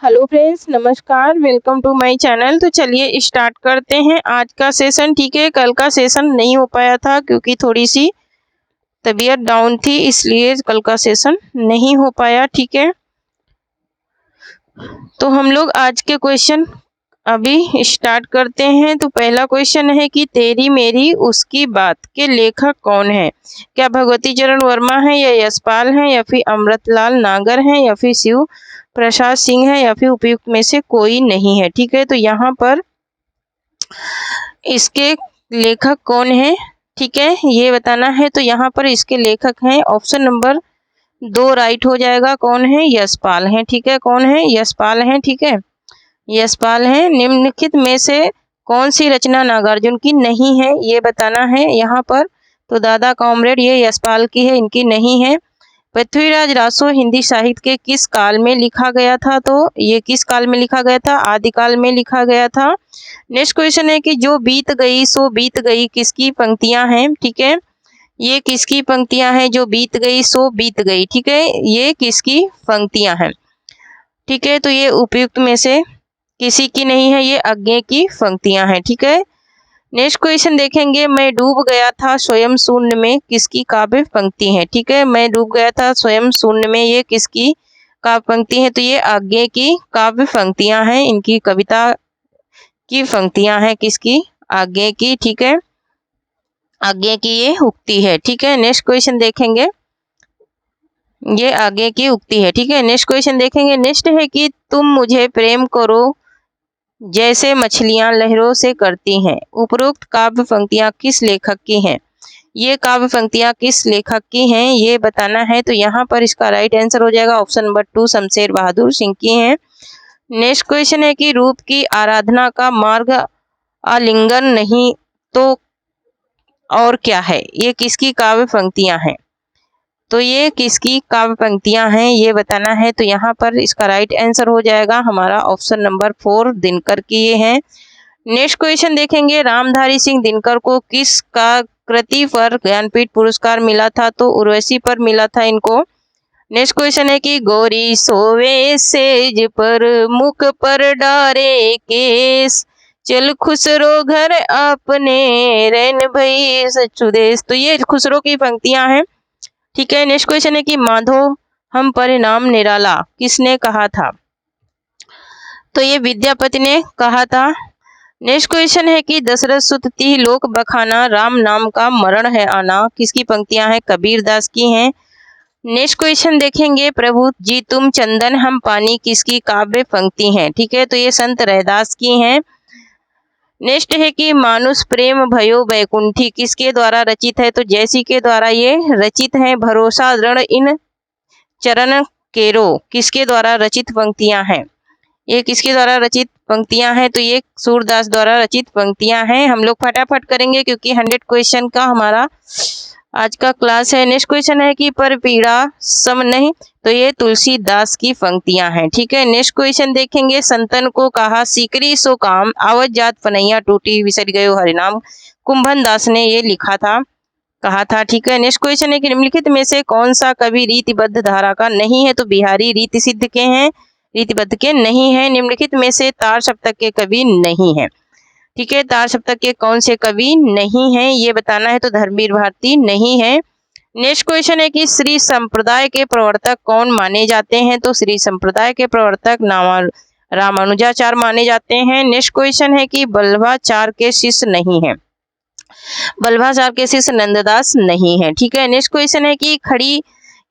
Hello friends, नमस्कार, welcome to my channel. तो चलिए स्टार्ट करते हैं आज का सेशन। ठीक है, कल का सेशन नहीं हो पाया था क्योंकि थोड़ी सी तबीयत डाउन थी, इसलिए कल का सेशन नहीं हो पाया। ठीक है, तो हम लोग आज के क्वेश्चन अभी स्टार्ट करते हैं। तो पहला क्वेश्चन है कि तेरी मेरी उसकी बात के लेखक कौन है? क्या भगवती चरण वर्मा है, या यशपाल है, या फिर अमृतलाल नागर है, या फिर शिव प्रसाद सिंह है, या फिर उपयुक्त में से कोई नहीं है? ठीक है, तो यहाँ पर इसके लेखक कौन है, ठीक है, ये बताना है। तो यहाँ पर इसके लेखक हैं, ऑप्शन नंबर 2 राइट हो जाएगा। कौन है? यशपाल है। ठीक है, कौन है? यशपाल है। ठीक है, यशपाल है। निम्नलिखित में से कौन सी रचना नागार्जुन की नहीं है, ये बताना है यहाँ पर। तो दादा कॉमरेड ये यशपाल की है, इनकी नहीं है। पृथ्वीराज रासो हिंदी साहित्य के किस काल में लिखा गया था? तो ये किस काल में लिखा गया था? आदिकाल में लिखा गया था। नेक्स्ट क्वेश्चन है कि जो बीत गई सो बीत गई किसकी पंक्तियां हैं? ठीक है, ये किसकी पंक्तियां हैं? जो बीत गई सो बीत गई, ठीक है, ये किसकी पंक्तियां हैं? ठीक है, तो ये उपयुक्त में से किसी की नहीं है, ये अज्ञे की पंक्तियां हैं। ठीक है, नेक्स्ट क्वेश्चन देखेंगे, मैं डूब गया था स्वयं शून्य में किसकी काव्य पंक्ति है? ठीक है, मैं डूब गया था स्वयं शून्य में, ये किसकी काव्य पंक्ति है? तो ये अज्ञे की काव्य पंक्तियां हैं, इनकी कविता की पंक्तियां हैं। किसकी? अज्ञे की। ठीक है, अज्ञे की ये उक्ति है। ठीक है, नेक्स्ट क्वेश्चन देखेंगे, ये आगे की उक्ति है। ठीक है, नेक्स्ट क्वेश्चन देखेंगे। नेक्स्ट है कि तुम मुझे प्रेम करो जैसे मछलियां लहरों से करती हैं। उपरोक्त काव्य पंक्तियां किस लेखक की हैं? ये काव्य पंक्तियां किस लेखक की हैं, ये बताना है। तो यहाँ पर इसका राइट आंसर हो जाएगा ऑप्शन नंबर 2 शमशेर बहादुर सिंह की हैं। नेक्स्ट क्वेश्चन है कि रूप की आराधना का मार्ग आलिंगन नहीं तो और क्या है? ये किसकी काव्य पंक्तियां हैं? तो ये किसकी काव्य पंक्तियां हैं, ये बताना है। तो यहाँ पर इसका राइट आंसर हो जाएगा हमारा ऑप्शन नंबर 4 दिनकर की ये हैं। नेक्स्ट क्वेश्चन देखेंगे, रामधारी सिंह दिनकर को किस का कृति पर ज्ञानपीठ पुरस्कार मिला था? तो उर्वशी पर मिला था इनको। नेक्स्ट क्वेश्चन है कि गोरी सोवे सेज पर मुख पर डारे केस, चल खुसरो घर अपने रैन भई सचु देश। तो ये खुसरो की पंक्तियां हैं। ठीक है, नेक्स्ट क्वेश्चन है कि माधो हम परिणाम निराला किसने कहा था? तो ये विद्यापति ने कहा था। नेक्स्ट क्वेश्चन है कि दशरथ सुत तिह लोक बखाना राम नाम का मरण है आना किसकी पंक्तियां हैं? कबीर दास की हैं। नेक्स्ट क्वेश्चन देखेंगे, प्रभु जी तुम चंदन हम पानी किसकी काव्य पंक्ति हैं? ठीक है, तो ये संत रैदास की हैं। नेक्स्ट है कि मानुष प्रेम भयो बैकुंठी किसके द्वारा रचित है? तो जैसी के द्वारा ये रचित है। भरोसा दृढ़ इन चरण केरो किसके द्वारा रचित पंक्तियां हैं? ये किसके द्वारा रचित पंक्तियां हैं? तो ये सूरदास द्वारा रचित पंक्तियां हैं। हम लोग फटाफट करेंगे क्योंकि 100 क्वेश्चन का हमारा आज का क्लास है। नेक्स्ट क्वेश्चन है कि पर पीड़ा सम नहीं, तो ये तुलसीदास की पंक्तियां हैं। ठीक है, नेक्स्ट क्वेश्चन देखेंगे, संतन को कहा सीकरी सो काम आवत जात पनैया टूटी विसर गयो हरिनाम कुंभन दास ने ये लिखा था, कहा था। ठीक है, नेक्स्ट क्वेश्चन है कि निम्नलिखित में से कौन सा कवि रीतिबद्ध धारा का नहीं है? तो बिहारी रीति सिद्ध के हैं, रीतिबद्ध के नहीं है। निम्नलिखित में से तार सप्तक के कवि नहीं है। ठीक है, तार सप्तक के कौन से कवि नहीं है, ये बताना है। तो धर्मवीर भारती नहीं है। नेक्स्ट क्वेश्चन है कि श्री संप्रदाय के प्रवर्तक कौन माने जाते हैं? तो श्री संप्रदाय के प्रवर्तक रामानुजाचार्य माने जाते हैं। नेक्स्ट क्वेश्चन है कि बल्लभाचार्य के शिष्य नहीं है, बल्लभाचार्य के शिष्य नंददास नहीं है। ठीक है, नेक्स्ट क्वेश्चन है कि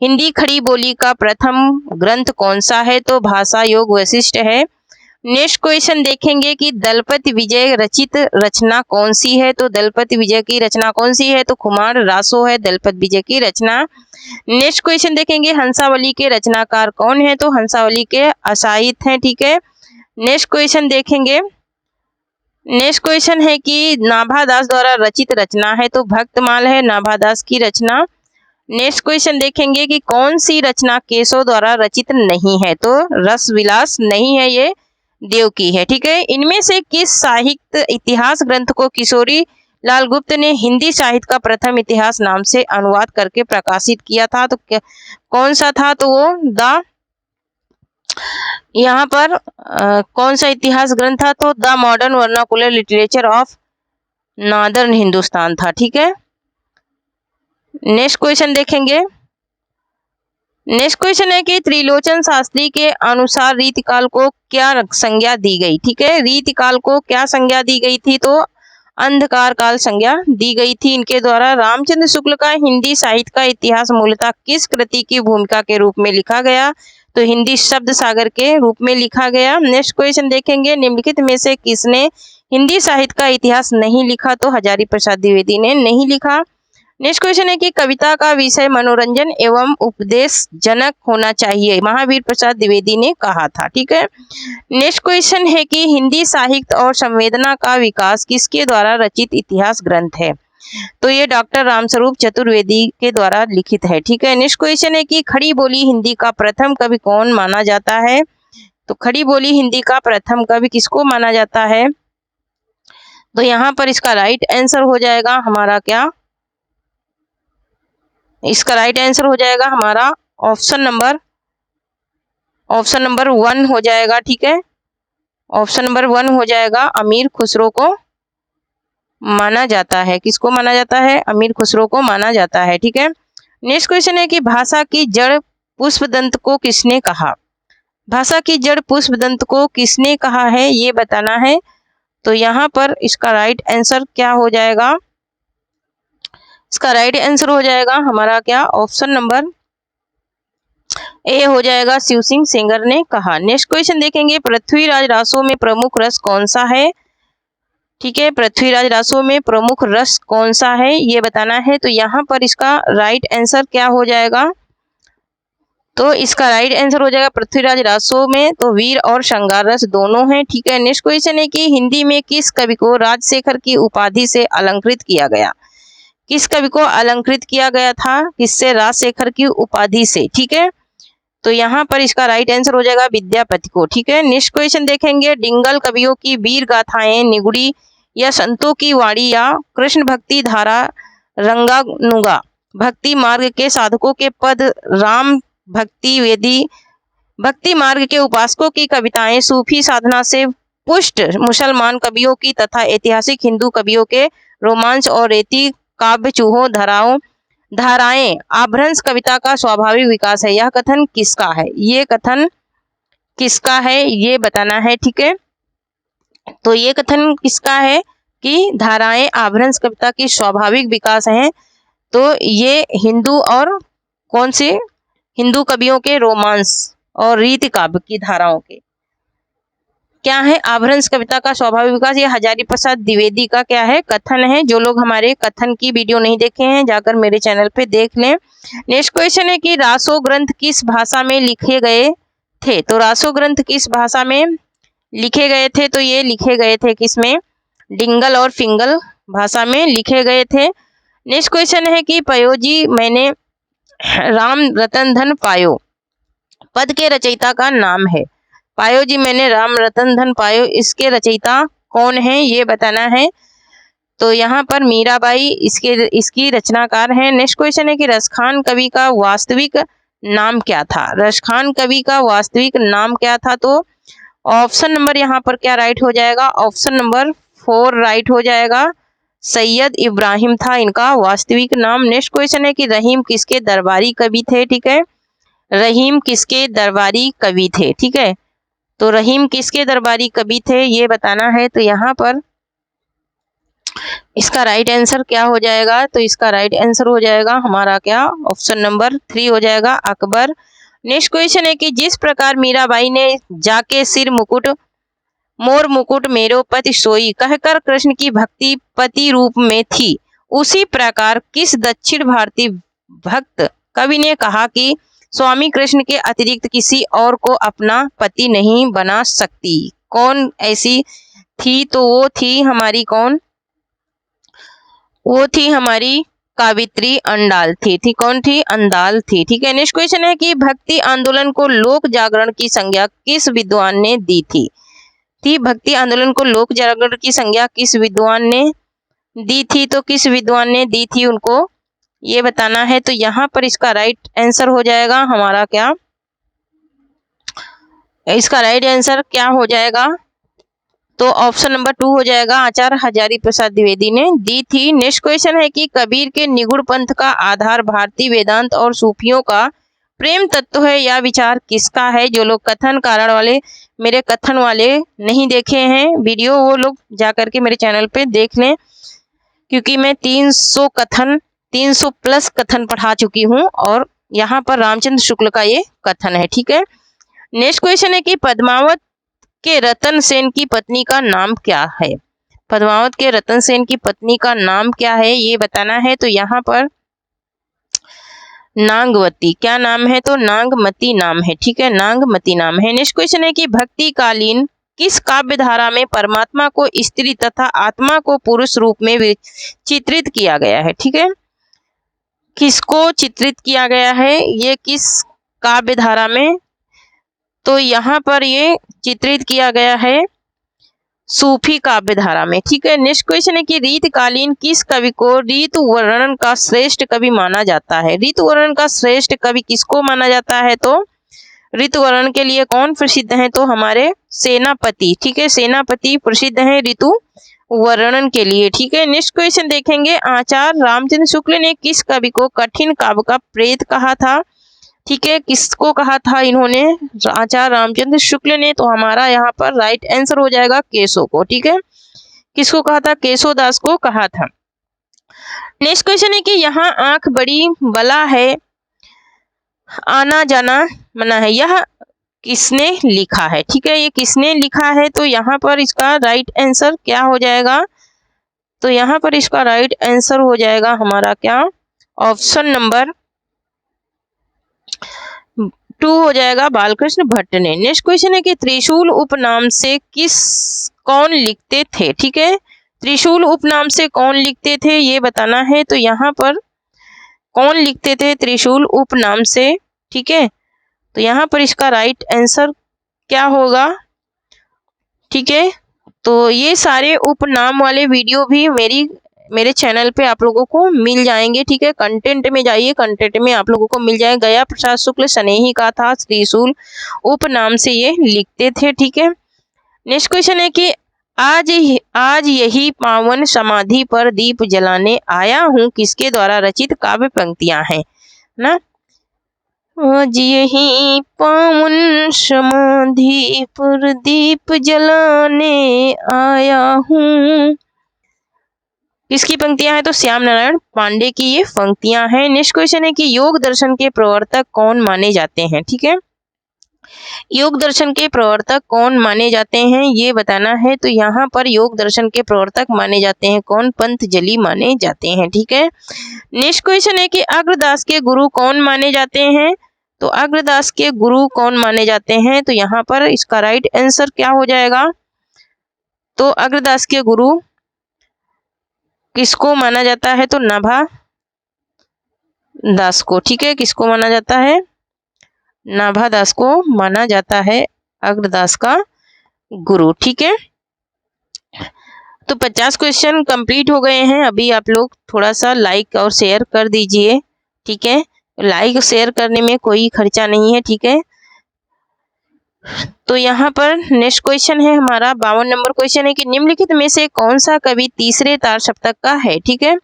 हिंदी खड़ी बोली का प्रथम ग्रंथ कौन सा है? तो भाषा योग वशिष्ठ है। नेक्स्ट क्वेश्चन देखेंगे कि दलपति विजय रचित रचना कौन सी है? तो दलपति विजय की रचना कौन सी है? तो कुमार रासो है दलपति विजय की रचना। नेक्स्ट क्वेश्चन देखेंगे, हंसावली के रचनाकार कौन है? तो हंसावली के असाहित हैं। ठीक है, नेक्स्ट क्वेश्चन देखेंगे, नेक्स्ट क्वेश्चन है कि नाभादास द्वारा रचित रचना है? तो भक्तमाल है नाभादास की रचना। नेक्स्ट क्वेश्चन देखेंगे कि कौन सी रचना केशव द्वारा रचित नहीं है? तो रस विलास नहीं है, ये देव की है। ठीक है, इनमें से किस साहित्य इतिहास ग्रंथ को किशोरी लाल गुप्त ने हिंदी साहित्य का प्रथम इतिहास नाम से अनुवाद करके प्रकाशित किया था? तो कौन सा था? तो वो द यहाँ पर कौन सा इतिहास ग्रंथ था, तो the modern vernacular literature of northern Hindustan था। ठीक है, नेक्स्ट क्वेश्चन देखेंगे। नेक्स्ट क्वेश्चन है कि त्रिलोचन शास्त्री के अनुसार रीतिकाल को क्या संज्ञा दी गई। ठीक है, रीतिकाल को क्या संज्ञा दी गई थी, तो अंधकार काल संज्ञा दी गई थी इनके द्वारा। रामचंद्र शुक्ल का हिंदी साहित्य का इतिहास मूलतः किस कृति की भूमिका के रूप में लिखा गया, तो हिंदी शब्द सागर के रूप में लिखा गया। नेक्स्ट क्वेश्चन देखेंगे, निम्नलिखित में से किसने हिंदी साहित्य का इतिहास नहीं लिखा, तो हजारी प्रसाद द्विवेदी ने नहीं लिखा। नेक्स्ट क्वेश्चन है कि कविता का विषय मनोरंजन एवं उपदेश जनक होना चाहिए, महावीर प्रसाद द्विवेदी ने कहा था। ठीक है, नेक्स्ट क्वेश्चन है कि हिंदी साहित्य और संवेदना का विकास किसके द्वारा रचित इतिहास ग्रंथ है, तो ये डॉक्टर रामस्वरूप चतुर्वेदी के द्वारा लिखित है। ठीक है, नेक्स्ट क्वेश्चन है कि खड़ी बोली हिंदी का प्रथम कवि कौन माना जाता है, तो खड़ी बोली हिंदी का प्रथम कवि किसको माना जाता है, तो यहाँ पर इसका राइट आंसर हो जाएगा हमारा क्या, इसका राइट आंसर हो जाएगा हमारा ऑप्शन नंबर 1 हो जाएगा। ठीक है, ऑप्शन नंबर 1 हो जाएगा, अमीर खुसरो को माना जाता है। किसको माना जाता है, अमीर खुसरो को माना जाता है। ठीक है, नेक्स्ट क्वेश्चन है कि भाषा की जड़ पुष्पदंत को किसने कहा, भाषा की जड़ पुष्पदंत को किसने कहा है, ये बताना है। तो यहाँ पर इसका राइट आंसर क्या हो जाएगा, इसका राइट आंसर हो जाएगा हमारा क्या, ऑप्शन नंबर ए हो जाएगा, शिव सिंह सेंगर ने कहा। नेक्स्ट क्वेश्चन देखेंगे, पृथ्वीराज रासो में प्रमुख रस कौन सा है। ठीक है, पृथ्वीराज रासो में प्रमुख रस कौन सा है, ये बताना है। तो यहाँ पर इसका राइट आंसर क्या हो जाएगा, तो इसका राइट आंसर हो जाएगा पृथ्वीराज रासो में तो वीर और श्रृंगार रस दोनों हैं। ठीक है, नेक्स्ट क्वेश्चन है कि हिंदी में किस कवि को राजशेखर की उपाधि से अलंकृत किया गया, किस कवि को अलंकृत किया गया था, किससे, राजशेखर की उपाधि से। ठीक है, तो यहाँ पर इसका राइट आंसर हो जाएगा विद्यापति को। ठीक है, नेक्स्ट क्वेश्चन देखेंगे, डिंगल कवियों की वीर गाथाएं निगुड़ी या संतों की वाणी या कृष्ण भक्ति धारा रंगानुगा भक्ति मार्ग के साधकों के पद राम भक्ति वेदी भक्ति मार्ग के उपासकों की कविताएं सूफी साधना से पुष्ट मुसलमान कवियों की तथा ऐतिहासिक हिंदू कवियों के रोमांच और रेती काव्य चूहों धाराएं आभ्रंश कविता का स्वाभाविक विकास है। यह कथन किसका है, ये कथन किसका है, ये बताना है। ठीक है, तो ये कथन किसका है कि धाराएं आभ्रंश कविता की स्वाभाविक विकास है, तो ये हिंदू और कौन से हिंदू कवियों के रोमांस और रीति काव्य की धाराओं के क्या है, आभ्रंश कविता का स्वाभाविक विकास, ये हजारी प्रसाद द्विवेदी का क्या है, कथन है। जो लोग हमारे कथन की वीडियो नहीं देखे हैं जाकर मेरे चैनल पे देख लें। नेक्स्ट क्वेश्चन है कि रासो ग्रंथ किस भाषा में लिखे गए थे, तो रासो ग्रंथ किस भाषा में लिखे गए थे, तो ये लिखे गए थे किसमें, डिंगल और फिंगल भाषा में लिखे गए थे। नेक्स्ट क्वेश्चन है कि पयोजी मैंने राम रतन धन पायो पद के रचयिता का नाम है, पायो जी मैंने राम रतन धन पायो, इसके रचयिता कौन है, ये बताना है। तो यहाँ पर मीराबाई इसकी रचनाकार है। नेक्स्ट क्वेश्चन है कि रसखान कवि का वास्तविक नाम क्या था, रसखान कवि का वास्तविक नाम क्या था, तो ऑप्शन नंबर यहाँ पर क्या राइट हो जाएगा, ऑप्शन नंबर 4 राइट हो जाएगा, सैयद इब्राहिम था इनका वास्तविक नाम। नेक्स्ट क्वेश्चन है कि रहीम किसके दरबारी कवि थे। ठीक है, रहीम किसके दरबारी कवि थे। ठीक है, तो रहीम किसके दरबारी कवि थे, ये बताना है। तो यहाँ पर इसका राइट आंसर क्या हो जाएगा, तो इसका राइट आंसर हो जाएगा हमारा क्या, ऑप्शन नंबर 3 हो जाएगा, अकबर। नेक्स्ट क्वेश्चन है कि जिस प्रकार मीराबाई ने जाके सिर मुकुट मोर मुकुट मेरो पति सोई कहकर कृष्ण की भक्ति पति रूप में थी, उसी प्रकार किस दक्षिण भारतीय भक्त कवि ने कहा कि स्वामी कृष्ण के अतिरिक्त किसी और को अपना पति नहीं बना सकती, कौन ऐसी थी, तो वो थी हमारी कौन, वो थी हमारी कावित्री अंडाल थी कौन थी, अंडाल थी। ठीक है, नेक्स्ट क्वेश्चन है कि भक्ति आंदोलन को लोक जागरण की संज्ञा किस विद्वान ने दी थी, भक्ति आंदोलन को लोक जागरण की संज्ञा किस विद्वान ने दी थी, तो किस विद्वान ने दी थी उनको, ये बताना है। तो यहाँ पर इसका राइट आंसर हो जाएगा हमारा क्या, इसका राइट आंसर क्या हो जाएगा? तो ऑप्शन नंबर 2 हो जाएगा, आचार्य हजारी प्रसाद द्विवेदी ने दी थी। नेक्स्ट क्वेश्चन है कि कबीर के निगुण पंथ का आधार भारतीय वेदांत और सूफियों का प्रेम तत्व है, या विचार किसका है? जो लोग कथन कारण वाले, मेरे कथन वाले नहीं देखे हैं वीडियो, वो लोग जाकर के मेरे चैनल पे देख लें, क्योंकि मैं 300 प्लस कथन पढ़ा चुकी हूँ और यहाँ पर रामचंद्र शुक्ल का ये कथन है। ठीक है, नेक्स्ट क्वेश्चन है कि पद्मावत के रतन सेन की पत्नी का नाम क्या है? पद्मावत के रतन सेन की पत्नी का नाम क्या है, ये बताना है। तो यहाँ पर नागवती, क्या नाम है? तो नागमती नाम है। ठीक है, नागमती नाम है। नेक्स्ट क्वेश्चन है कि भक्ति कालीन किस काव्य धारा में परमात्मा को स्त्री तथा आत्मा को पुरुष रूप में चित्रित किया गया है? ठीक है, किसको चित्रित किया गया है, ये किस काव्य धारा में? तो यहाँ पर ये चित्रित किया गया है सूफी काव्य धारा में। ठीक है, नेक्स्ट क्वेश्चन है कि रीतकालीन किस कवि को ऋतु वर्णन का श्रेष्ठ कवि माना जाता है? ऋतु वर्णन का श्रेष्ठ कवि किसको माना जाता है? तो ऋतु वर्णन के लिए कौन प्रसिद्ध है? तो हमारे सेनापति। ठीक है, सेनापति प्रसिद्ध है ऋतु वर्णन के लिए। ठीक है, नेक्स्ट क्वेश्चन देखेंगे, आचार्य रामचंद्र शुक्ल ने किस कवि को कठिन काव्य का प्रेत कहा था? ठीक है, किसको कहा था इन्होंने? आचार्य रामचंद्र शुक्ल ने। तो हमारा यहाँ पर राइट आंसर हो जाएगा केशव को। ठीक है, किसको कहा था? केशव दास को कहा था। नेक्स्ट क्वेश्चन है कि यहाँ आंख बड़ी बला है, आना जाना मना है, यह किसने लिखा है? ठीक है, ये किसने लिखा है? तो यहाँ पर इसका राइट आंसर क्या हो जाएगा? तो यहाँ पर इसका राइट आंसर हो जाएगा हमारा क्या? ऑप्शन नंबर 2 हो जाएगा, बालकृष्ण भट्ट ने। नेक्स्ट क्वेश्चन है कि त्रिशूल उपनाम से कौन लिखते थे? ठीक है, त्रिशूल उपनाम से कौन लिखते थे, ये बताना है। तो यहाँ पर कौन लिखते थे त्रिशूल उपनाम से? ठीक है, तो यहाँ पर इसका राइट आंसर क्या होगा? ठीक है, तो ये सारे उपनाम वाले वीडियो भी मेरे चैनल पे आप लोगों को मिल जाएंगे। ठीक है, कंटेंट में जाइए, कंटेंट में आप लोगों को मिल जाए। गया प्रसाद शुक्ल स्नेही का था त्रिशूल उपनाम से ये लिखते थे। ठीक है, नेक्स्ट क्वेश्चन है कि आज यही पावन समाधि पर दीप जलाने आया हूँ किसके द्वारा रचित काव्य पंक्तियां हैं ना? आज यही पावन समाधि पर दीप जलाने आया हूँ, किसकी पंक्तियां हैं? तो श्याम नारायण पांडे की ये पंक्तियां हैं। नेक्स्ट क्वेश्चन है कि योग दर्शन के प्रवर्तक कौन माने जाते हैं? ठीक है, योग दर्शन के प्रवर्तक कौन माने जाते हैं, ये बताना है। तो यहाँ पर योग दर्शन के प्रवर्तक माने जाते हैं कौन? पतंजलि माने जाते हैं। ठीक है, नेक्स्ट क्वेश्चन है कि अग्रदास के गुरु कौन माने जाते हैं? तो अग्रदास के गुरु कौन माने जाते हैं? तो यहाँ पर इसका राइट आंसर क्या हो जाएगा? तो अग्रदास के गुरु किसको माना जाता है? तो नाभा दास को। ठीक है, किसको माना जाता है? नाभा दास को माना जाता है अग्रदास का गुरु। ठीक है, तो 50 क्वेश्चन कंप्लीट हो गए हैं। अभी आप लोग थोड़ा सा लाइक और शेयर कर दीजिए। ठीक है, लाइक शेयर करने में कोई खर्चा नहीं है। ठीक है, तो यहाँ पर नेक्स्ट क्वेश्चन है हमारा 52 नंबर क्वेश्चन है कि निम्नलिखित में से कौन सा कवि तीसरे तार सप्तक का है? ठीक है,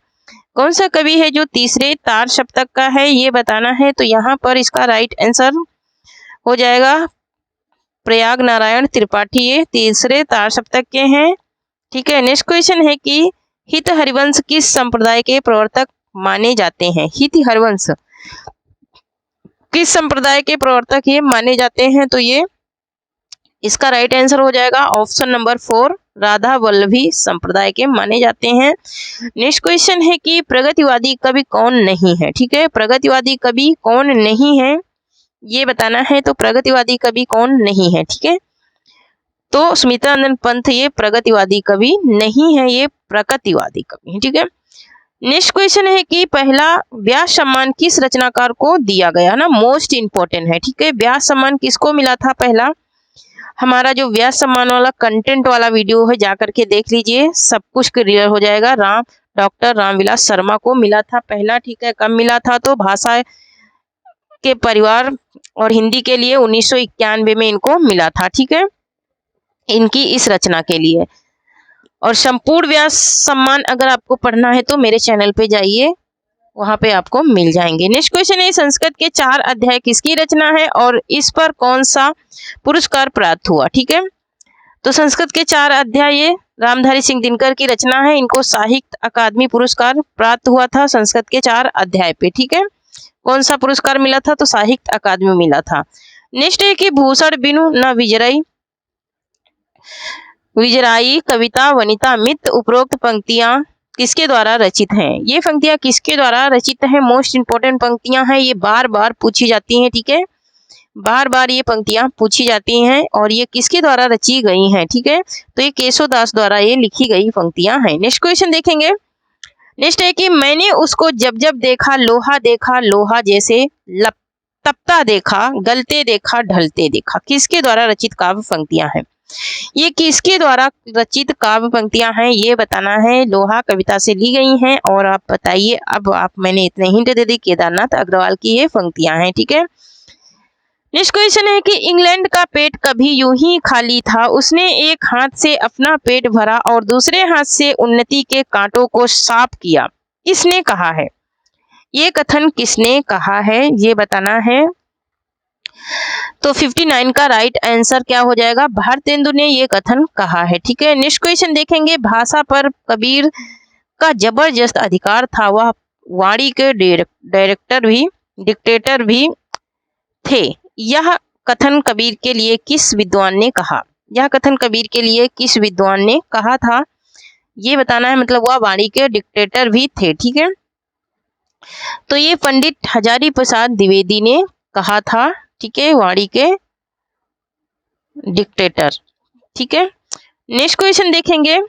कौन सा कवि है जो तीसरे तार सप्तक का है, ये बताना है। तो यहाँ पर इसका राइट आंसर हो जाएगा प्रयाग नारायण त्रिपाठी, ये तीसरे तार सप्तक के हैं। ठीक है, नेक्स्ट क्वेश्चन है कि हित हरिवंश किस संप्रदाय के प्रवर्तक माने जाते हैं? हित हरिवंश किस संप्रदाय के प्रवर्तक ये माने जाते हैं? तो ये इसका राइट आंसर हो जाएगा ऑप्शन नंबर 4, राधा वल्लभी संप्रदाय के माने जाते हैं। नेक्स्ट क्वेश्चन है कि प्रगतिवादी कवि कौन नहीं है? ठीक है, प्रगतिवादी कवि कौन नहीं है, ये बताना है। तो प्रगतिवादी कवि कौन नहीं है? ठीक है, तो स्मितानंद पंत ये प्रगतिवादी कवि नहीं है, ये प्रकृतिवादी कवि है। ठीक है, नेक्स्ट क्वेश्चन है कि पहला व्यास सम्मान किस रचनाकार को दिया गया ना? मोस्ट इंपोर्टेंट है। ठीक है, व्यास सम्मान किसको मिला था पहला? हमारा जो व्यास सम्मान वाला कंटेंट वाला वीडियो है जाकर के देख लीजिए, सब कुछ क्लियर हो जाएगा। डॉक्टर रामविलास शर्मा को मिला था पहला। ठीक है, कब मिला था? तो भाषा के परिवार और हिंदी के लिए 1991 में इनको मिला था, ठीक है, इनकी इस रचना के लिए। और संपूर्ण व्यास सम्मान अगर आपको पढ़ना है तो मेरे चैनल पे जाइए, वहां पे आपको मिल जाएंगे। नेक्स्ट क्वेश्चन है, संस्कृत के 4 अध्याय किसकी रचना है और इस पर कौन सा पुरस्कार प्राप्त हुआ, ठीक है। तो संस्कृत के 4 अध्याय ये रामधारी सिंह दिनकर की रचना है, इनको साहित्य अकादमी पुरस्कार प्राप्त हुआ था संस्कृत के 4 अध्याय पे, ठीक है। कौन सा पुरस्कार मिला था, तो साहित्य अकादमी मिला था। नेक्स्ट है कि भूषण बिनु न विजराई कविता वनिता मित्र उपरोक्त पंक्तियां किसके द्वारा रचित हैं। ये पंक्तियां किसके द्वारा रचित हैं, मोस्ट इंपोर्टेंट पंक्तियां हैं, ये बार बार पूछी जाती हैं, ठीक है, बार बार ये पंक्तियां पूछी जाती हैं और ये किसके द्वारा रची गई हैं, ठीक है। तो ये केशवदास द्वारा ये लिखी गई पंक्तियां हैं। नेक्स्ट क्वेश्चन देखेंगे। नेक्स्ट है कि मैंने उसको जब जब देखा लोहा जैसे तपता देखा, गलते देखा, ढलते देखा, किसके द्वारा रचित काव्य पंक्तियां हैं। ये किसके द्वारा रचित काव्य पंक्तियां हैं ये बताना है। लोहा कविता से ली गई हैं और आप बताइए। अब मैंने इतने हिंट दे दी, केदारनाथ अग्रवाल की ये पंक्तियां हैं, ठीक है। नेक्स्ट क्वेश्चन है कि इंग्लैंड का पेट कभी यूं ही खाली था, उसने एक हाथ से अपना पेट भरा और दूसरे हाथ से उन्नति के कांटों को साफ किया, किसने कहा है। ये कथन किसने कहा है ये बताना है। तो 59 का राइट आंसर क्या हो जाएगा, भारतेंदु ने ये कथन कहा है, ठीक है। नेक्स्ट क्वेश्चन देखेंगे। भाषा पर कबीर का जबरदस्त अधिकार था, वह वाणी के डिक्टेटर भी थे। यह कथन कबीर के लिए किस विद्वान ने कहा। यह कथन कबीर के लिए किस विद्वान ने कहा था ये बताना है, मतलब वह वाणी के डिक्टेटर भी थे, ठीक है। तो ये पंडित हजारी प्रसाद द्विवेदी ने कहा था, ठीक है, वाणी के डिक्टेटर, ठीक है। नेक्स्ट क्वेश्चन देखेंगे।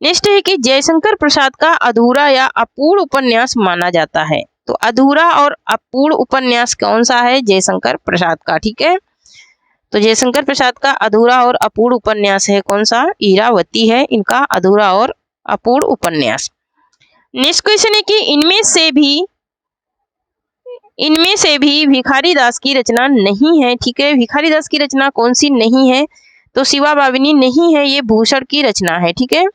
नेक्स्ट है कि जयशंकर प्रसाद का अधूरा या अपूर्ण उपन्यास माना जाता है। तो अधूरा और अपूर्ण उपन्यास कौन सा है, जयशंकर प्रसाद का, ठीक है। तो जयशंकर प्रसाद का अधूरा और अपूर्ण उपन्यास है कौन सा, इरावती है इनका अधूरा और अपूर्ण उपन्यास। नेक्स्ट क्वेश्चन है कि इनमें से भी भिखारी दास की रचना नहीं है, ठीक है। भिखारी दास की रचना कौन सी नहीं है, तो शिवा बाविनी नहीं है, ये भूषण की रचना है, ठीक है।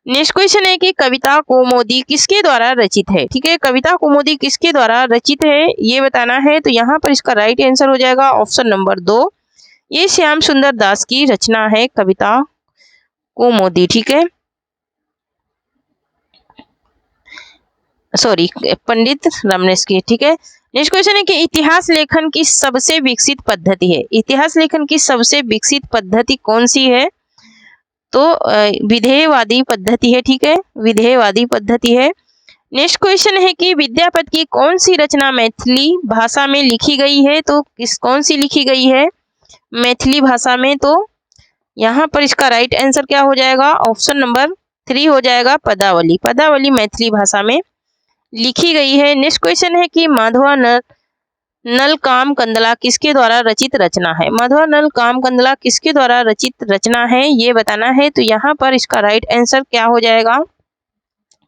नेक्स्ट क्वेश्चन है कि कविता कौमुदी किसके द्वारा रचित है, ठीक है। कविता कौमुदी किसके द्वारा रचित है ये बताना है। तो यहाँ पर इसका राइट आंसर हो जाएगा ऑप्शन नंबर 2, ये श्याम सुंदर दास की रचना है कविता कौमुदी, ठीक है, सॉरी पंडित रमनेश की, ठीक है। नेक्स्ट क्वेश्चन है कि इतिहास लेखन की सबसे विकसित पद्धति है। इतिहास लेखन की सबसे विकसित पद्धति कौन सी है, तो विधेयवादी पद्धति है, ठीक है, विधेयवादी पद्धति है। नेक्स्ट क्वेश्चन है कि विद्यापति की कौन सी रचना मैथिली भाषा में लिखी गई है, तो कौन सी लिखी गई है मैथिली भाषा में। तो यहाँ पर इसका राइट आंसर क्या हो जाएगा, ऑप्शन नंबर 3 हो जाएगा, पदावली। पदावली मैथिली भाषा में लिखी गई है। नेक्स्ट क्वेश्चन है कि माधवा नल काम कंदला किसके द्वारा रचित रचना है। माधवा नल काम कंदला किसके द्वारा रचित रचना है ये बताना है। तो यहाँ पर इसका राइट आंसर क्या हो जाएगा,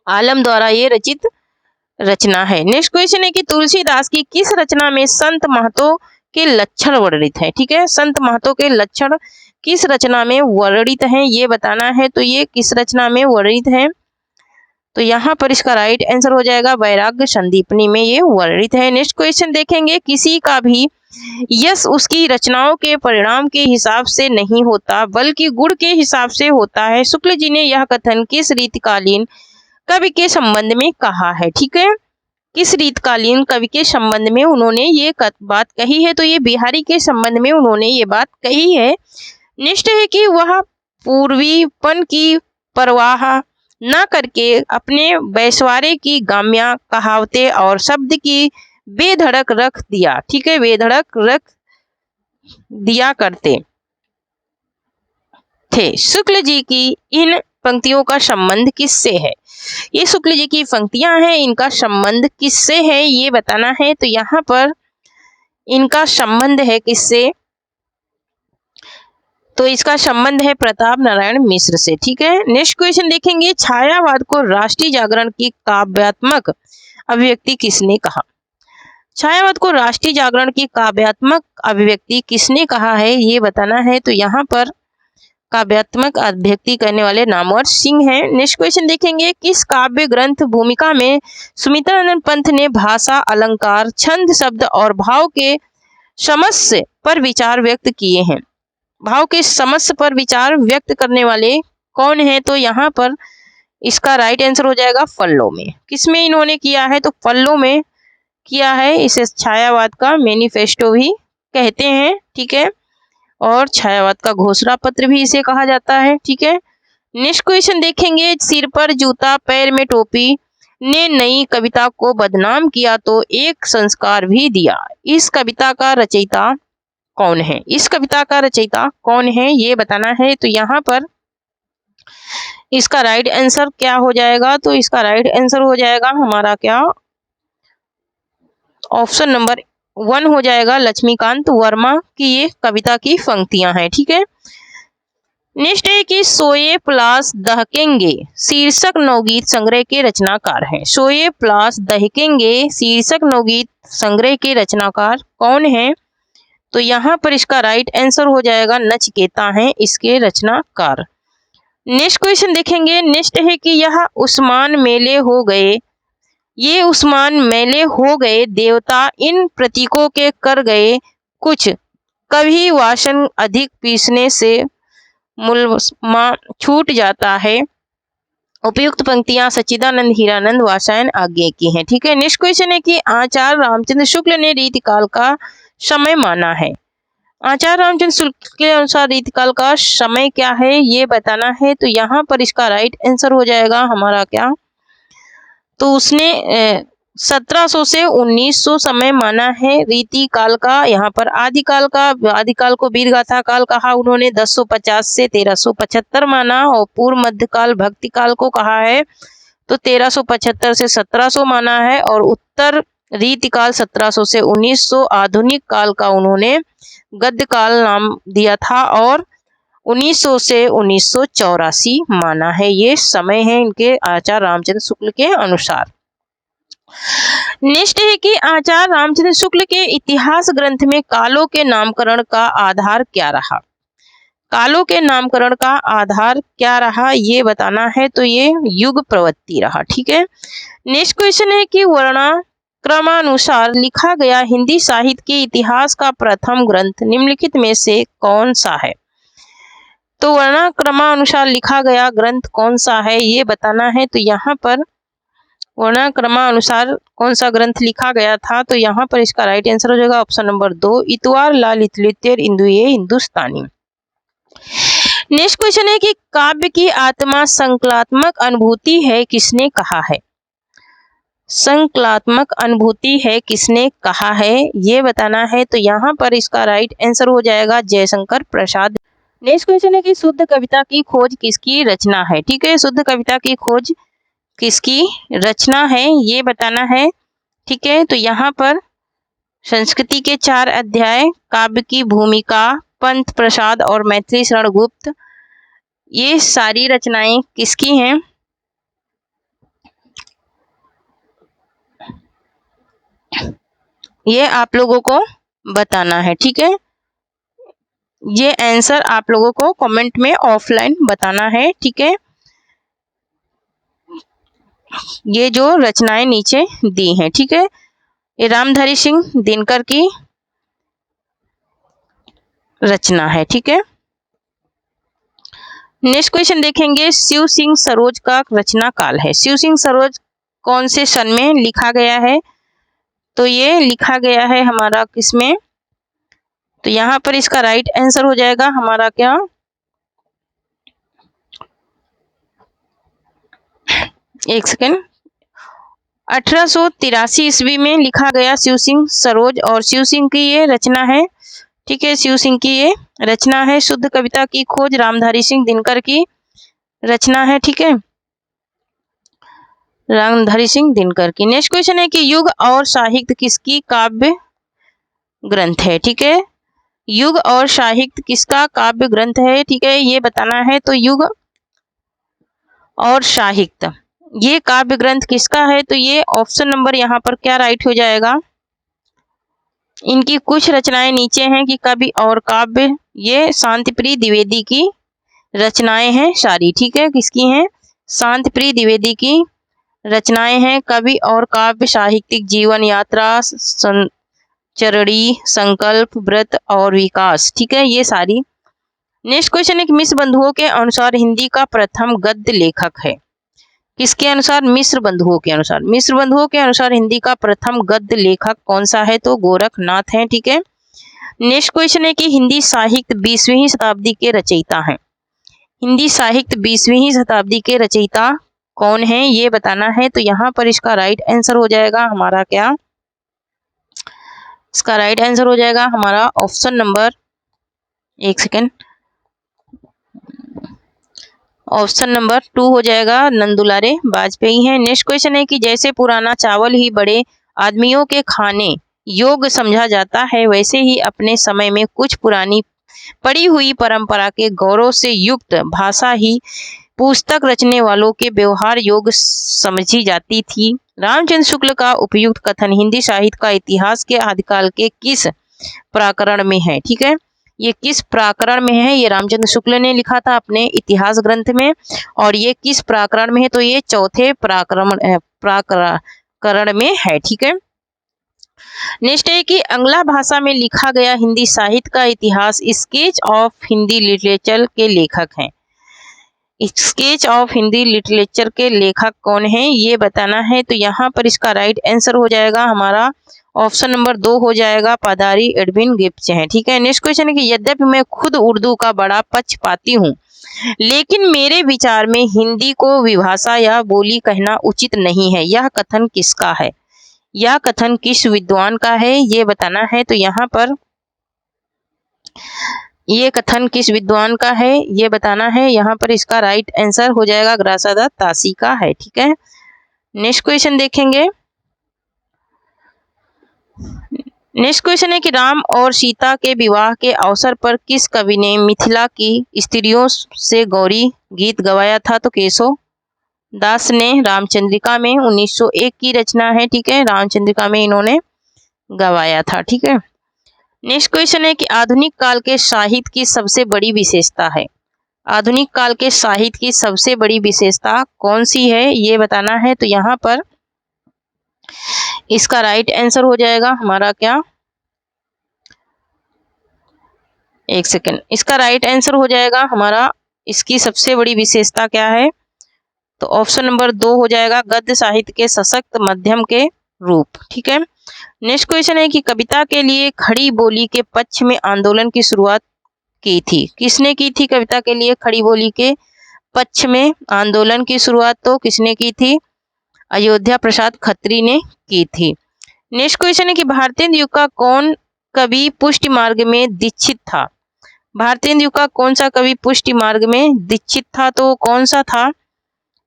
आलम द्वारा ये रचित रचना है। नेक्स्ट क्वेश्चन है कि तुलसीदास की किस रचना में संत महतो के लक्षण वर्णित है, ठीक है। संत महतो के लक्षण किस रचना में वर्णित हैं ये बताना है। तो ये किस रचना में वर्णित है, तो यहाँ पर इसका राइट आंसर हो जाएगा वैराग्य संदीपनी में ये वर्णित है। नेक्स्ट क्वेश्चन देखेंगे। किसी का भी यश उसकी रचनाओं के परिणाम के हिसाब से नहीं होता बल्कि गुण के हिसाब से होता है। शुक्ल जी ने यह कथन किस रीतिकालीन कवि के संबंध में कहा है, ठीक है। किस रीतकालीन कवि के संबंध में उन्होंने ये बात कही है, तो ये बिहारी के संबंध में उन्होंने ये बात कही है। नेक्स्ट है कि वह पूर्वीपन की परवाह न करके अपने वैश्वारे की गाम्या कहावतें और शब्द की बेधड़क रख दिया, ठीक है, बेधड़क रख दिया करते थे। शुक्ल जी की इन पंक्तियों का संबंध किससे है, ये शुक्ल जी की पंक्तियां हैं, इनका संबंध किससे है ये बताना है। तो यहाँ पर इनका संबंध है किससे, तो इसका संबंध है प्रताप नारायण मिश्र से, ठीक है। नेक्स्ट क्वेश्चन देखेंगे। छायावाद को राष्ट्रीय जागरण की काव्यात्मक अभिव्यक्ति किसने कहा। छायावाद को राष्ट्रीय जागरण की काव्यात्मक अभिव्यक्ति किसने कहा है, ये बताना है। तो यहाँ पर काव्यात्मक अभिव्यक्ति करने वाले नामवर सिंह हैं। नेक्स्ट क्वेश्चन देखेंगे, किस काव्य ग्रंथ भूमिका में सुमित्रानंद पंत ने भाषा, अलंकार, छंद, शब्द और भाव के समस्या पर विचार व्यक्त किए हैं। भाव के समस्या पर विचार व्यक्त करने वाले कौन है, तो यहाँ पर इसका राइट आंसर हो जाएगा फल्लो में। किसमें इन्होंने किया है, तो फल्लो में किया है। इसे छायावाद का मैनिफेस्टो भी कहते हैं, ठीक है, और छायावाद का घोषणा पत्र भी इसे कहा जाता है, ठीक है। नेक्स्ट क्वेश्चन देखेंगे, सिर पर जूता पैर में टोपी ने नई कविता को बदनाम किया तो एक संस्कार भी दिया। इस कविता का रचयिता कौन है, इस कविता का रचयिता कौन है, ये बताना है। तो यहाँ पर इसका राइट आंसर क्या हो जाएगा, तो इसका राइट आंसर हो जाएगा हमारा क्या, ऑप्शन नंबर 1 हो जाएगा, लक्ष्मीकांत वर्मा की ये कविता की पंक्तियां हैं, ठीक है। नेक्स्ट है कि सोए प्लास दहकेंगे शीर्षक नवगीत संग्रह के रचनाकार हैं। सोए प्लास दहकेंगे शीर्षक नवगीत संग्रह के रचनाकार कौन है, तो यहाँ पर इसका राइट आंसर हो जाएगा नचिकेता हैं इसके रचनाकार। नेक्स्ट क्वेश्चन देखेंगे, नेक्स्ट है कि यह उस्मान मेले हो गए, ये उस्मान मेले हो गए देवता इन प्रतीकों के कर गए कुछ, कभी वासन अधिक पीसने से मुलमा छूट जाता है। उपयुक्त पंक्तियां सच्चिदानंद हीरानंद वासायन आज्ञे की हैं, ठीक है। नेक्स्ट क्वेश्चन है कि आचार्य रामचंद्र शुक्ल ने रीतिकाल का समय माना है। आचार्य रामचंद्र शुक्ल के अनुसार रीतिकाल का समय क्या है, ये बताना है। तो यहाँ पर इसका राइट आंसर हो जाएगा हमारा क्या, तो उसने 1700 से 1900 समय माना है रीतिकाल का। यहाँ पर आदिकाल को वीरगाथा काल कहा उन्होंने, 1050 से 1375 माना, और पूर्व मध्यकाल भक्तिकाल को कहा है तो 1375 से 1700 माना है, और उत्तर रीतिकाल 1700 से 1900, आधुनिक काल का उन्होंने गद्यकाल नाम दिया था, और 1900 से 1984 माना है। ये समय है इनके आचार्य रामचंद्र शुक्ल के अनुसार। नेक्स्ट है कि आचार्य रामचंद्र शुक्ल के इतिहास ग्रंथ में कालों के नामकरण का आधार क्या रहा। कालों के नामकरण का आधार क्या रहा, ये बताना है। तो ये युग प्रवृत्ति रहा, ठीक है। नेक्स्ट क्वेश्चन है कि वर्णाक्रमानुसार लिखा गया हिंदी साहित्य के इतिहास का प्रथम ग्रंथ निम्नलिखित में से कौन सा है। तो वर्णाक्रमानुसार लिखा गया ग्रंथ कौन सा है, ये बताना है। तो यहाँ पर वर्णाक्रमानुसार कौन सा ग्रंथ लिखा गया था, तो यहाँ पर इसका राइट आंसर हो जाएगा ऑप्शन नंबर 2, इतवार लाल इतलितेर इंदुए हिंदुस्तानी। नेक्स्ट क्वेश्चन है कि काव्य की आत्मा संकलात्मक अनुभूति है किसने कहा है। संकलात्मक अनुभूति है किसने कहा है, ये बताना है। तो यहाँ पर इसका राइट आंसर हो जाएगा जयशंकर प्रसाद। नेक्स्ट क्वेश्चन है कि शुद्ध कविता की खोज किसकी रचना है, ठीक है। शुद्ध कविता की खोज किसकी रचना है, ये बताना है, ठीक है। तो यहाँ पर संस्कृति के 4 अध्याय, काव्य की भूमिका, पंत प्रसाद और मैथिली शरण गुप्त, ये सारी रचनाएं किसकी हैं, ये आप लोगों को बताना है, ठीक है। ये आंसर आप लोगों को कमेंट में ऑफलाइन बताना है, ठीक है। ये जो रचनाएं नीचे दी हैं, ठीक है, ये रामधारी सिंह दिनकर की रचना है, ठीक है। नेक्स्ट क्वेश्चन देखेंगे, शिव सिंह सरोज का रचना काल है। शिव सिंह सरोज कौन से सन में लिखा गया है, तो ये लिखा गया है हमारा किसमें, तो यहाँ पर इसका राइट आंसर हो जाएगा हमारा क्या, एक सेकेंड, 1883 ईस्वी में लिखा गया शिव सिंह सरोज, और शिव सिंह की ये रचना है, ठीक है। शिव सिंह की ये रचना है। शुद्ध कविता की खोज रामधारी सिंह दिनकर की रचना है, ठीक है, रामधारी सिंह दिनकर की। नेक्स्ट क्वेश्चन है कि युग और साहित्य किसकी काव्य ग्रंथ है, ठीक है। युग और साहित्य किसका काव्य ग्रंथ है, ठीक है, ये बताना है। तो युग और साहित्य ये काव्य ग्रंथ किसका है, तो ये ऑप्शन नंबर यहाँ पर क्या राइट हो जाएगा, इनकी कुछ रचनाएं नीचे हैं कि कवि और काव्य, ये शांतिप्रिय द्विवेदी की रचनाएं हैं सारी, ठीक है। किसकी हैं? शांतिप्रिय द्विवेदी की रचनाएं हैं। कवि और काव्य, साहित्यिक जीवन यात्रा, संचरणी, संकल्प, व्रत और विकास, ठीक है, ये सारी। नेक्स्ट क्वेश्चन है कि मिश्र बंधुओं के अनुसार हिंदी का प्रथम गद्य लेखक है। किसके अनुसार? मिश्र बंधुओं के अनुसार। मिश्र बंधुओं के अनुसार हिंदी का प्रथम गद्य लेखक कौन सा है? तो गोरखनाथ है, ठीक है। नेक्स्ट क्वेश्चन है कि हिंदी साहित्य 20वीं शताब्दी के रचयिता हैं। हिंदी साहित्य 20वीं शताब्दी के रचयिता कौन है, ये बताना है। तो यहाँ पर इसका राइट आंसर हो जाएगा हमारा क्या? इसका राइट आंसर हो जाएगा हमारा ऑप्शन नंबर, एक सेकेंड, ऑप्शन नंबर 2 हो जाएगा, नंदुलारे वाजपेयी हैं। नेक्स्ट क्वेश्चन है कि जैसे पुराना चावल ही बड़े आदमियों के खाने योग्य समझा जाता है, वैसे ही अपने समय में कुछ पुरानी पड़ी हुई परंपरा के गौरव से युक्त भाषा ही पुस्तक रचने वालों के व्यवहार योग्य समझी जाती थी। रामचंद्र शुक्ल का उपयुक्त कथन हिंदी साहित्य का इतिहास के आदिकाल के किस प्रकरण में है? ठीक है, ये किस प्रकरण में है? ये रामचंद्र शुक्ल ने लिखा था अपने इतिहास ग्रंथ में, और ये किस प्रकरण में है? तो ये चौथे प्रकरण में है, ठीक है। नेक्स्ट है कि अंग्ला भाषा में लिखा गया हिंदी साहित्य का इतिहास स्केच ऑफ हिंदी लिटरेचर के लेखक हैं। स्केच ऑफ हिंदी लिटरेचर के लेखक कौन है, ये बताना है। तो यहाँ पर इसका राइट आंसर हो जाएगा हमारा ऑप्शन नंबर 2 हो जाएगा, पादारी एडविन गिब्स हैं, ठीक है। नेक्स्ट क्वेश्चन है कि यद्यपि मैं खुद उर्दू का बड़ा पक्षपाती हूँ, लेकिन मेरे विचार में हिंदी को विभाषा या बोली कहना उचित नहीं है, यह कथन किसका है? यह कथन किस विद्वान का है, ये बताना है। तो यहाँ पर ये कथन किस विद्वान का है, ये बताना है। यहाँ पर इसका राइट आंसर हो जाएगा ग्रासादा तासी का है, ठीक है। नेक्स्ट क्वेश्चन देखेंगे। नेक्स्ट क्वेश्चन है कि राम और सीता के विवाह के अवसर पर किस कवि ने मिथिला की स्त्रियों से गौरी गीत गवाया था? तो केशव दास ने रामचंद्रिका में 1901 की रचना है, ठीक है, रामचंद्रिका में इन्होंने गवाया था, ठीक है। नेक्स्ट क्वेश्चन है कि आधुनिक काल के साहित्य की सबसे बड़ी विशेषता है। आधुनिक काल के साहित्य की सबसे बड़ी विशेषता कौन सी है, ये बताना है। तो यहाँ पर इसका राइट आंसर हो जाएगा हमारा क्या, एक सेकेंड, इसका राइट आंसर हो जाएगा हमारा, इसकी सबसे बड़ी विशेषता क्या है? तो ऑप्शन नंबर 2 हो जाएगा, गद्य साहित्य के सशक्त मध्यम के रूप, ठीक है। नेक्स्ट क्वेश्चन है कि कविता के लिए खड़ी बोली के पक्ष में आंदोलन की शुरुआत की थी। किसने की थी कविता के लिए खड़ी बोली के पक्ष में आंदोलन की शुरुआत? तो किसने की थी? अयोध्या प्रसाद खत्री ने की थी। नेक्स्ट क्वेश्चन है कि भारतेंदु युग का कौन कवि पुष्टि मार्ग में दीक्षित था? भारतेंदु युग का कौन सा कवि पुष्टि मार्ग में दीक्षित था? तो कौन सा था?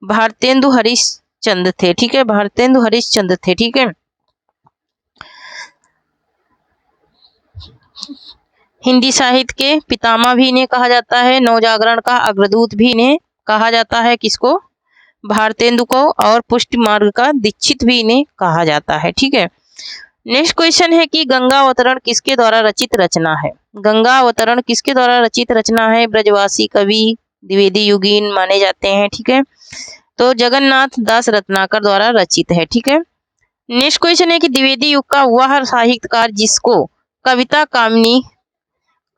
भारतेंदु हरिश्चंद्र थे, ठीक है, भारतेंदु हरिश्चंद्र थे, ठीक है। हिंदी साहित्य के पितामह भी इन्हें कहा जाता है, नवजागरण का अग्रदूत भी इन्हें कहा जाता है, किसको? भारतेंदु को, और पुष्टि मार्ग का दीक्षित भी इन्हें कहा जाता है, ठीक है। नेक्स्ट क्वेश्चन है कि गंगा अवतरण किसके द्वारा रचित रचना है? गंगा अवतरण किसके द्वारा रचित रचना है? ब्रजवासी कवि द्विवेदी युगीन माने जाते हैं, ठीक है, तो जगन्नाथ दास रत्नाकर द्वारा रचित है, ठीक है। नेक्स्ट क्वेश्चन है कि द्विवेदी युग का वह साहित्यकार जिसको कविता कामिनी,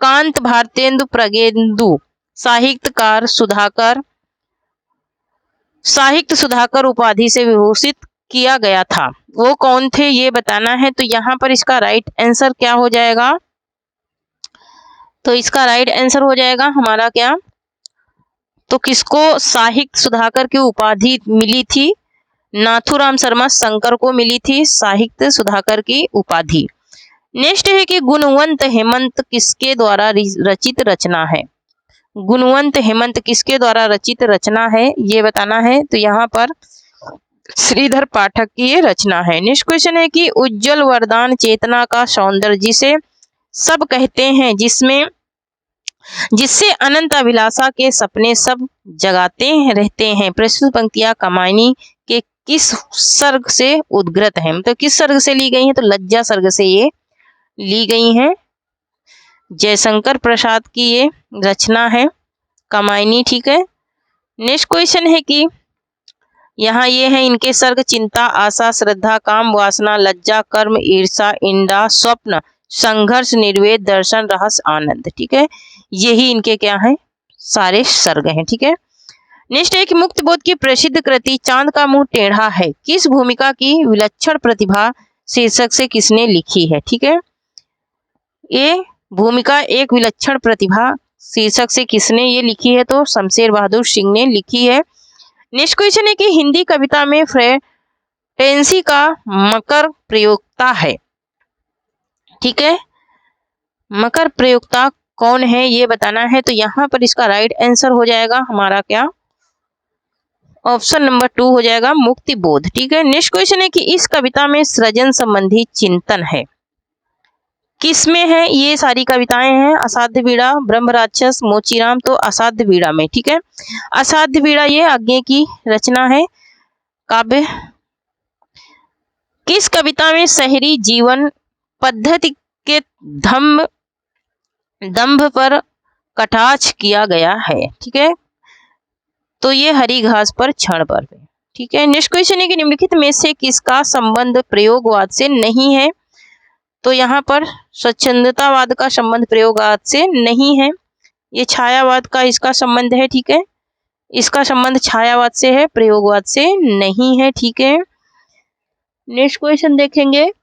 कांत, भारतेंदु, प्रगेंदु, साहित्य सुधाकर उपाधि से विभूषित किया गया था, वो कौन थे, ये बताना है। तो यहाँ पर इसका राइट आंसर क्या हो जाएगा? तो इसका राइट आंसर हो जाएगा हमारा क्या, तो किसको साहित्य सुधाकर की उपाधि मिली थी? नाथूराम शर्मा शंकर को मिली थी साहित्य सुधाकर की उपाधि। नेक्स्ट है कि गुणवंत हेमंत किसके द्वारा रचित रचना है? गुणवंत हेमंत किसके द्वारा रचित रचना है, ये बताना है। तो यहाँ पर श्रीधर पाठक की ये रचना है। नेक्स्ट क्वेश्चन है कि उज्जवल वरदान चेतना का सौंदर्य जिसे सब कहते हैं, जिससे अनंत अभिलाषा के सपने सब जगाते रहते हैं, प्रस्तुत पंक्तियां कामायनी के किस सर्ग से उद्गृत है? मतलब किस सर्ग से ली गई है? तो लज्जा सर्ग से ये ली गई हैं। जयशंकर प्रसाद की ये रचना है कामायनी, ठीक है। नेक्स्ट क्वेश्चन है कि यहाँ ये है इनके सर्ग चिंता, आशा, श्रद्धा, काम, वासना, लज्जा, कर्म, ईर्षा, इंदा, स्वप्न, संघर्ष, निर्वेद, दर्शन, रहस्य, आनंद, ठीक है। यही इनके क्या है सारे सर्ग हैं, ठीक है। नेक्स्ट है कि मुक्त बोध की प्रसिद्ध कृति चांद का मुंह टेढ़ा है किस भूमिका की विलक्षण प्रतिभा शीर्षक से किसने लिखी है, ठीक है। ये भूमिका एक विलक्षण प्रतिभा शीर्षक से किसने ये लिखी है, तो शमशेर बहादुर सिंह ने लिखी है। नेक्स्ट क्वेश्चन है कि हिंदी कविता में फ्रेटेंसी का मकर प्रयोक्ता है, ठीक है। मकर प्रयोक्ता कौन है ये बताना है, तो यहाँ पर इसका राइट आंसर हो जाएगा हमारा क्या, ऑप्शन नंबर 2 हो जाएगा मुक्ति बोध, ठीक है। नेक्स्ट क्वेश्चन है कि इस कविता में सृजन संबंधी चिंतन है किसमें है, ये सारी कविताएं हैं असाध्य बीड़ा, ब्रह्म राक्षस, मोचीराम, तो असाध्य बीड़ा में, ठीक है। असाध्य बीड़ा ये आगे की रचना है काव्य। किस कविता में शहरी जीवन पद्धति के दंभ पर कटाक्ष किया गया है, ठीक है, तो ये हरी घास पर क्षण पर, ठीक है। नेक्स्ट क्वेश्चन है कि निम्नलिखित में से किसका संबंध प्रयोगवाद से नहीं है, तो यहाँ पर स्वच्छंदतावाद का संबंध प्रयोगवाद से नहीं है। ये छायावाद का इसका संबंध है, ठीक है, इसका संबंध छायावाद से है, प्रयोगवाद से नहीं है, ठीक है। नेक्स्ट क्वेश्चन देखेंगे।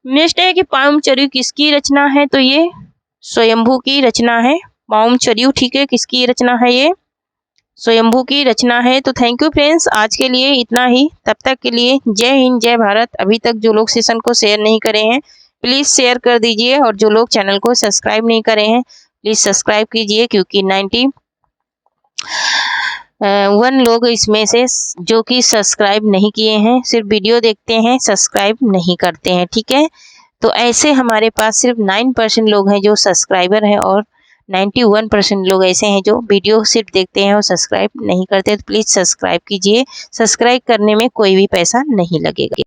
नेक्स्ट है कि पाउमचर्यू किसकी रचना है, तो ये स्वयंभू की रचना है पाउमचर्यू, ठीक है, किसकी रचना है, ये स्वयंभू की रचना है। तो थैंक यू फ्रेंड्स, आज के लिए इतना ही, तब तक के लिए जय हिंद जय भारत। अभी तक जो लोग सेशन को शेयर नहीं करे हैं प्लीज़ शेयर कर दीजिए, और जो लोग चैनल को सब्सक्राइब नहीं करे हैं प्लीज़ सब्सक्राइब कीजिए, क्योंकि 91 लोग इसमें से जो कि सब्सक्राइब नहीं किए हैं, सिर्फ वीडियो देखते हैं, सब्सक्राइब नहीं करते हैं, ठीक है। तो ऐसे हमारे पास सिर्फ 9% लोग हैं जो सब्सक्राइबर हैं, और 91% लोग ऐसे हैं जो वीडियो सिर्फ देखते हैं और सब्सक्राइब नहीं करते। तो प्लीज़ सब्सक्राइब कीजिए, सब्सक्राइब करने में कोई भी पैसा नहीं लगेगा।